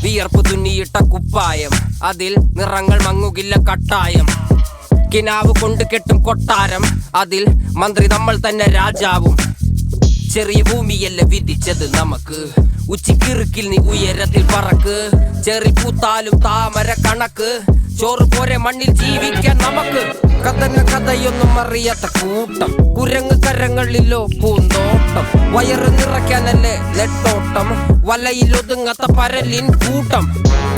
വിയർപ്പ് തുന്നിയിട്ട കുപ്പായം, അതിൽ നിറങ്ങൾ മങ്ങുകില്ല കട്ടായം. കിനാവ് കൊണ്ട് കെട്ടും കൊട്ടാരം, അതിൽ മന്ത്രി നമ്മൾ തന്നെ രാജാവും. ചെറിയ ഭൂമിയല്ല വിധിച്ചത് നമുക്ക്, ഉച്ചിക്കിറുക്കിൽ നീ ഉയരത്തിൽ പറക്ക്. ചെറി പൂത്താലും താമര കണക്ക്, ചോറ് പോരെ മണ്ണിൽ ജീവിക്കാൻ നമുക്ക്. കഥയൊന്നും അറിയാത്ത കൂട്ടം, കുരങ്ങ് കരങ്ങളിലോ പൂന്തോട്ടം. വയറ് നിറയ്ക്കാനല്ലേ നെട്ടോട്ടം, വലയിൽ ഒതുങ്ങാത്ത പരലിൻ കൂട്ടം.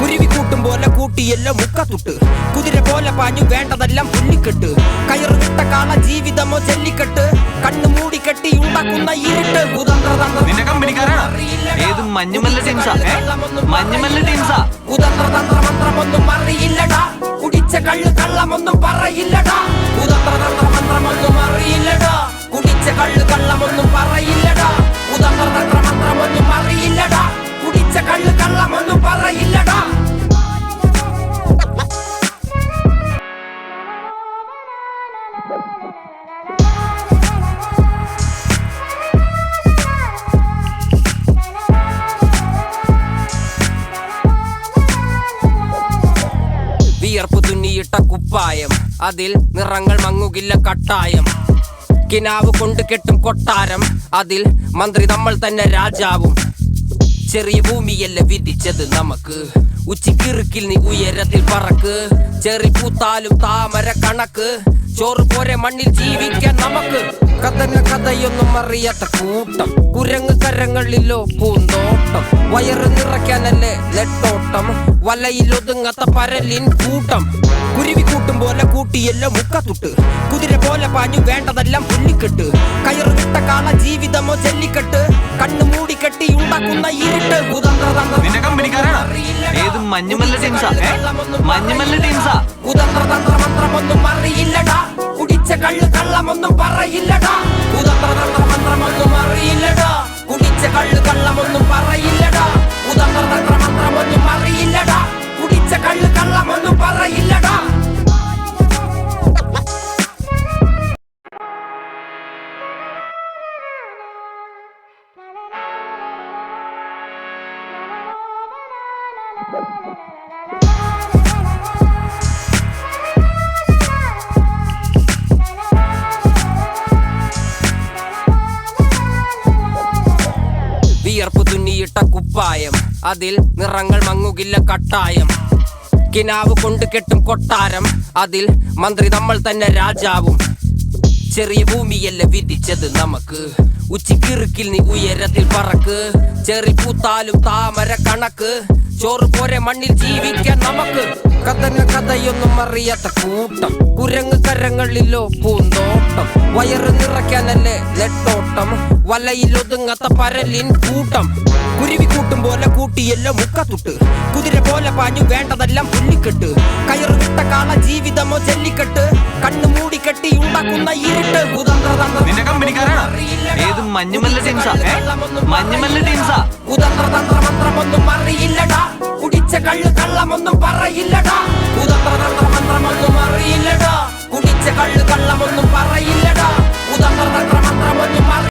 കുരുവി കൂട്ടും പോലെ കൂട്ടിയല്ലോ മുക്കത്തുട്ട്, കുതിര പോലെ പാഞ്ഞു വേണ്ടതെല്ലാം പുല്ലിക്കെട്ട്. കയറ് വിട്ട കാള ജീവിതമോ ജല്ലിക്കെട്ട്, കണ്ണു മൂടിക്കെട്ടി ഉണ്ടാക്കുന്ന ഇരുട്ട്. കുതന്ത്രതന്ത്രമന്ത്രമൊന്നും അറിയില്ലടാ, കുടിച്ച കള്ള് കള്ളമൊന്നും പറയില്ലടാ. കുതന്ത്രതന്ത്രമന്ത്രമൊന്നും അറിയില്ലടാ, കുടിച്ച കള്ള് കള്ളമൊന്നും പറയില്ലടാ. കുതന്ത്രതന്ത്രമന്ത്രമൊന്നും അറിയില്ലടാ, കുടിച്ച കള്ള് കള്ളമൊന്നും പറയില്ലടാ. വിയർപ്പ് തുന്നിയിട്ട കുപ്പായം, അതിൽ നിറങ്ങൾ മങ്ങുകില്ല കട്ടായം. കിനാവ് കൊണ്ട് കെട്ടും കൊട്ടാരം, അതിൽ മന്ത്രി നമ്മൾ തന്നെ രാജാവും. ചെറിയ ഭൂമിയല്ല വിധിച്ചത് നമുക്ക്, ഉച്ചിക്കിറുക്കിൽ നീ ഉയരത്തിൽ പറക്ക്. ചെറി പൂത്താലും താമര കണക്ക്, ചോറ് പോരെ മണ്ണിൽ ജീവിക്കാൻ നമുക്ക്. കഥയൊന്നും അറിയാത്ത കൂട്ടം, കുരങ്ങ് കരങ്ങളിലോ പൂന്തോട്ടം. വയറ് നിറയ്ക്കാനല്ലേ നെട്ടോട്ടം, വലയിൽ ഒതുങ്ങാത്ത പരലിൻ കൂട്ടം. കുരുവി കൂട്ടും പോലെ കൂട്ടിയല്ലോ മുക്കത്തുട്ട്, കുതിര പോലെ പാഞ്ഞു വേണ്ടതെല്ലാം പുല്ലിക്കെട്ട്. കയറ് വിട്ട കാള ജീവിതമോ ജല്ലിക്കെട്ട്, കണ്ണു മൂടിക്കെട്ടി ഉണ്ടാക്കുന്ന ഇരുട്ട്. കുതന്ത്രതന്ത്രമന്ത്രമൊന്നും അറിയില്ലടാ, കുടിച്ച കള്ള് കള്ളമൊന്നും പറയില്ലടാ. കുതന്ത്രതന്ത്രമന്ത്രമൊന്നും അറിയില്ലടാ, കുടിച്ച കള്ള് കള്ളമൊന്നും പറയില്ലടാ. കുതന്ത്രതന്ത്രമന്ത്രമൊന്നും അറിയില്ലടാ, കുടിച്ച കള്ള് കള്ളമൊന്നും പറയില്ലടാ. വിയർപ്പ് തുന്നിയിട്ട കുപ്പായം, അതിൽ നിറങ്ങൾ മങ്ങുകില്ല കട്ടായം. കിനാവ് കൊണ്ട് കെട്ടും കൊട്ടാരം, അതിൽ മന്ത്രി നമ്മൾ തന്നെ രാജാവും. ചെറിയ ഭൂമിയല്ല വിധിച്ചത് നമുക്ക്, ഉച്ചിക്കിറുക്കിൽ നീ ഉയരത്തിൽ പറക്ക്. ചെറി പൂത്താലും താമര കണക്ക്, ചോറ് പോരെ മണ്ണിൽ ജീവിക്കാൻ നമുക്ക്. കഥയൊന്നും അറിയാത്ത കൂട്ടം, കുരങ്ങ് കരങ്ങളിലോ പൂന്തോട്ടം. വയറ് നിറയ്ക്കാനല്ലേ നെട്ടോട്ടം, വലയിൽ ഒതുങ്ങാത്ത പരലിൻ കൂട്ടം. കുരുവി കൂട്ടും പോലെ കൂട്ടിയല്ലോ മുക്കത്തുട്ട്, കുതിര പോലെ പാഞ്ഞു വേണ്ടതെല്ലാം പുല്ലിക്കെട്ട്. കയറ് വിട്ട കാള ജീവിതമോ ജല്ലിക്കെട്ട്, കണ്ണു മൂടിക്കെട്ടി ഉണ്ടാക്കുന്ന ഇരുട്ട്. കുതന്ത്രതന്ത്രമന്ത്രമൊന്നും അറിയില്ലടാ, കുടിച്ച കള്ള് കള്ളമൊന്നും പറയില്ലടാ. കുതന്ത്രതന്ത്രമന്ത്രമൊന്നും അറിയില്ലടാ, കുടിച്ച കള്ള് കള്ളമൊന്നും പറയില്ലടാ. കുതന്ത്രതന്ത്രമന്ത്രമൊന്നും